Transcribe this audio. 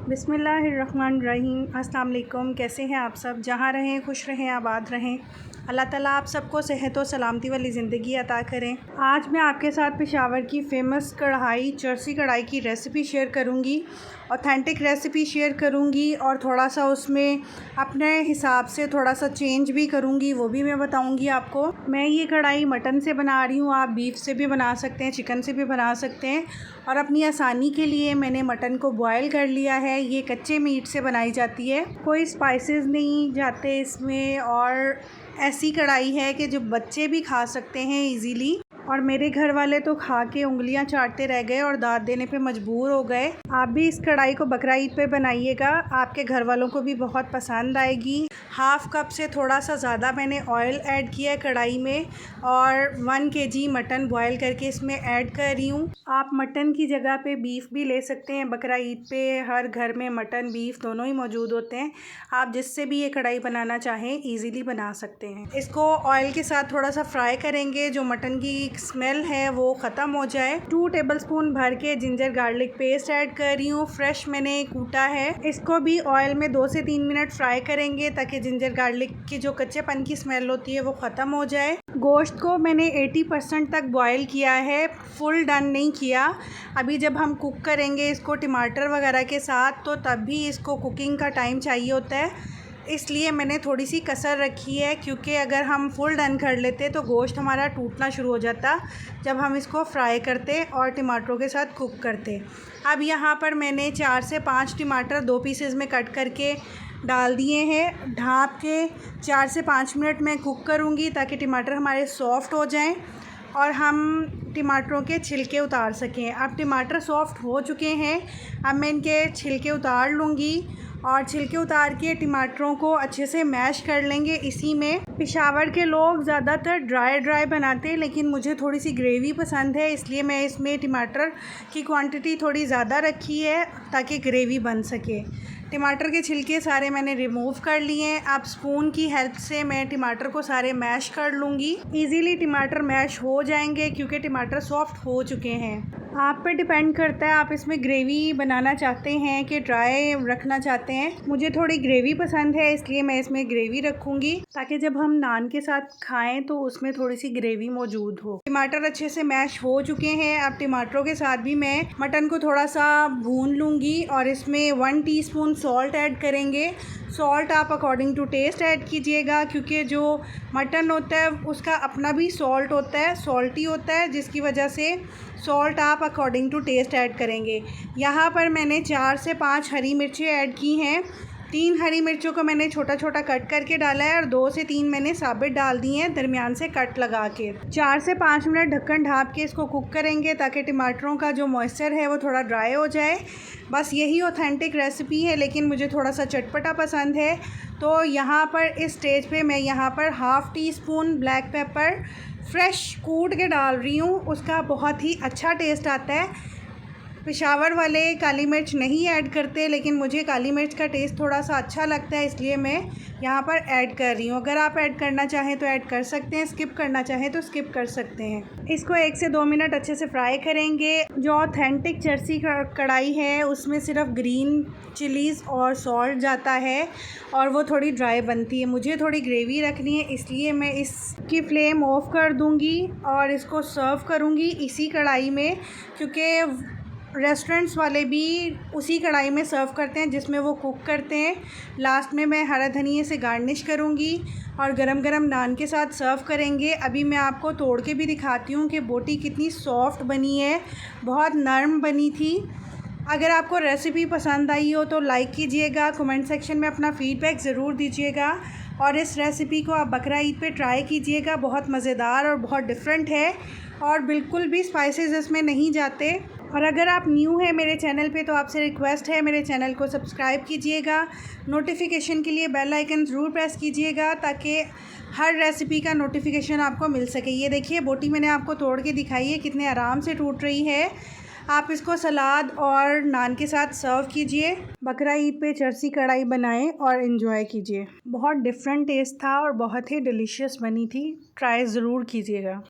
बिस्मिल्लाहिर्रहमानिर्रहीम। अस्सलाम वालेकुम। कैसे हैं आप सब? जहाँ रहें खुश रहें, आबाद रहें। अल्लाह ताला आप सबको सेहत व सलामती वाली ज़िंदगी अता करें। आज मैं आपके साथ पेशावर की फ़ेमस कढ़ाई चरसी कढ़ाई की रेसिपी शेयर करूंगी। ऑथेंटिक रेसिपी शेयर करूंगी और थोड़ा सा उसमें अपने हिसाब से थोड़ा सा चेंज भी करूंगी, वो भी मैं बताऊंगी आपको। मैं ये कढ़ाई मटन से बना रही हूँ, आप बीफ से भी बना सकते हैं, चिकन से भी बना सकते हैं। और अपनी आसानी के लिए मैंने मटन को बॉयल कर लिया है। ये कच्चे मीट से बनाई जाती है, कोई स्पाइसेस नहीं जाते इसमें, और ऐसी कढ़ाई है कि जो बच्चे भी खा सकते हैं इजीली। और मेरे घर वाले तो खा के उंगलियां चाटते रह गए और दाँत देने पे मजबूर हो गए। आप भी इस कढ़ाई को बकरा ईद पे बनाइएगा, आपके घर वालों को भी बहुत पसंद आएगी। हाफ़ कप से थोड़ा सा ज़्यादा मैंने ऑयल ऐड किया है कढ़ाई में और 1 kg मटन बॉयल करके इसमें ऐड कर रही हूँ। आप मटन की जगह पे बीफ भी ले सकते हैं। बकरा ईद पे हर घर में मटन बीफ दोनों ही मौजूद होते हैं। आप जिससे भी ये कढ़ाई बनाना चाहें ईज़िली बना सकते हैं। इसको ऑयल के साथ थोड़ा सा फ्राई करेंगे, जो मटन की स्मेल है वो ख़त्म हो जाए। 2 टेबलस्पून भर के जिंजर गार्लिक पेस्ट ऐड कर रही हूँ, फ्रेश मैंने कूटा है। इसको भी ऑयल में 2 से 3 मिनट फ्राई करेंगे ताकि जिंजर गार्लिक की जो कच्चेपन की स्मेल होती है वो ख़त्म हो जाए। गोश्त को मैंने 80% तक बॉयल किया है, फुल डन नहीं किया। अभी जब हम कुक करेंगे इसको टमाटर वगैरह के साथ, तो तब भी इसको कुकिंग का टाइम चाहिए होता है, इसलिए मैंने थोड़ी सी कसर रखी है। क्योंकि अगर हम फुल डन कर लेते तो गोश्त हमारा टूटना शुरू हो जाता जब हम इसको फ्राई करते और टमाटरों के साथ कुक करते। अब यहाँ पर मैंने 4 से 5 टमाटर 2 पीसेस में कट करके डाल दिए हैं। ढाँप के 4 से 5 मिनट मैं कुक करूँगी ताकि टमाटर हमारे सॉफ़्ट हो जाएं और हम टमाटरों के छिलके उतार सकें। अब टमाटर सॉफ़्ट हो चुके हैं, अब मैं इनके छिलके उतार लूँगी और छिलके उतार के टमाटरों को अच्छे से मैश कर लेंगे इसी में। पेशावर के लोग ज़्यादातर ड्राई बनाते हैं, लेकिन मुझे थोड़ी सी ग्रेवी पसंद है, इसलिए मैं इसमें टमाटर की क्वांटिटी थोड़ी ज़्यादा रखी है ताकि ग्रेवी बन सके। टमाटर के छिलके सारे मैंने रिमूव कर लिए हैं। अब स्पून की हेल्प से मैं टमाटर को सारे मैश कर लूँगी। इजीली टमाटर मैश हो जाएंगे क्योंकि टमाटर सॉफ़्ट हो चुके हैं। आप पे डिपेंड करता है आप इसमें ग्रेवी बनाना चाहते हैं कि ड्राई रखना चाहते हैं। मुझे थोड़ी ग्रेवी पसंद है, इसलिए मैं इसमें ग्रेवी रखूँगी ताकि जब हम नान के साथ खाएं तो उसमें थोड़ी सी ग्रेवी मौजूद हो। टमाटर अच्छे से मैश हो चुके हैं। अब टमाटरों के साथ भी मैं मटन को थोड़ा सा भून लूँगी और इसमें 1 टीस्पून सॉल्ट ऐड करेंगे। सॉल्ट आप अकॉर्डिंग टू टेस्ट ऐड कीजिएगा, क्योंकि जो मटन होता है उसका अपना भी सॉल्ट होता है, सॉल्टी होता है, जिसकी वजह से सॉल्ट आप अकॉर्डिंग टू टेस्ट ऐड करेंगे। यहाँ पर मैंने 4 से 5 हरी मिर्चें ऐड की हैं। 3 हरी मिर्चों को मैंने छोटा छोटा कट करके डाला है और 2 से 3 मैंने साबित डाल दी हैं दरमियान से कट लगा के। 4 से 5 मिनट ढक्कन ढाँप के इसको कुक करेंगे ताकि टमाटरों का जो मॉइस्चर है वो थोड़ा ड्राई हो जाए। बस यही ऑथेंटिक रेसिपी है, लेकिन मुझे थोड़ा सा चटपटा पसंद है, तो यहाँ पर इस स्टेज पे मैं यहाँ पर half T-spoon black pepper fresh कूट के डाल रही हूँ। उसका बहुत ही अच्छा टेस्ट आता है। पेशावर वाले काली मिर्च नहीं ऐड करते, लेकिन मुझे काली मिर्च का टेस्ट थोड़ा सा अच्छा लगता है, इसलिए मैं यहाँ पर ऐड कर रही हूँ। अगर आप ऐड करना चाहें तो ऐड कर सकते हैं, स्किप करना चाहें तो स्किप कर सकते हैं। इसको 1 से 2 मिनट अच्छे से फ्राई करेंगे। जो ऑथेंटिक चरसी कढ़ाई है उसमें सिर्फ ग्रीन चिलीज़ और सॉल्ट जाता है और वो थोड़ी ड्राई बनती है। मुझे थोड़ी ग्रेवी रखनी है, इसलिए मैं इसकी फ्लेम ऑफ कर दूँगी और इसको सर्व करूँगी इसी कढ़ाई में, क्योंकि रेस्टोरेंट्स वाले भी उसी कढ़ाई में सर्व करते हैं जिसमें वो कुक करते हैं। लास्ट में मैं हरा धनिया से गार्निश करूँगी और गरम गरम नान के साथ सर्व करेंगे। अभी मैं आपको तोड़ के भी दिखाती हूँ कि बोटी कितनी सॉफ्ट बनी है, बहुत नरम बनी थी। अगर आपको रेसिपी पसंद आई हो तो लाइक कीजिएगा, कमेंट सेक्शन में अपना फ़ीडबैक ज़रूर दीजिएगा और इस रेसिपी को आप बकरा ईद पे ट्राई कीजिएगा। बहुत मज़ेदार और बहुत डिफरेंट है और बिल्कुल भी स्पाइसेस इसमें नहीं जाते। और अगर आप न्यू हैं मेरे चैनल पे तो आपसे रिक्वेस्ट है मेरे चैनल को सब्सक्राइब कीजिएगा। नोटिफिकेशन के लिए बेल आइकन ज़रूर प्रेस कीजिएगा ताकि हर रेसिपी का नोटिफिकेशन आपको मिल सके। ये देखिए बोटी मैंने आपको तोड़ के दिखाई है, कितने आराम से टूट रही है। आप इसको सलाद और नान के साथ सर्व कीजिए। बकरा ईद पे चरसी कढ़ाई बनाएं और एंजॉय कीजिए। बहुत डिफरेंट टेस्ट था और बहुत ही डिलीशियस बनी थी। ट्राई ज़रूर कीजिएगा।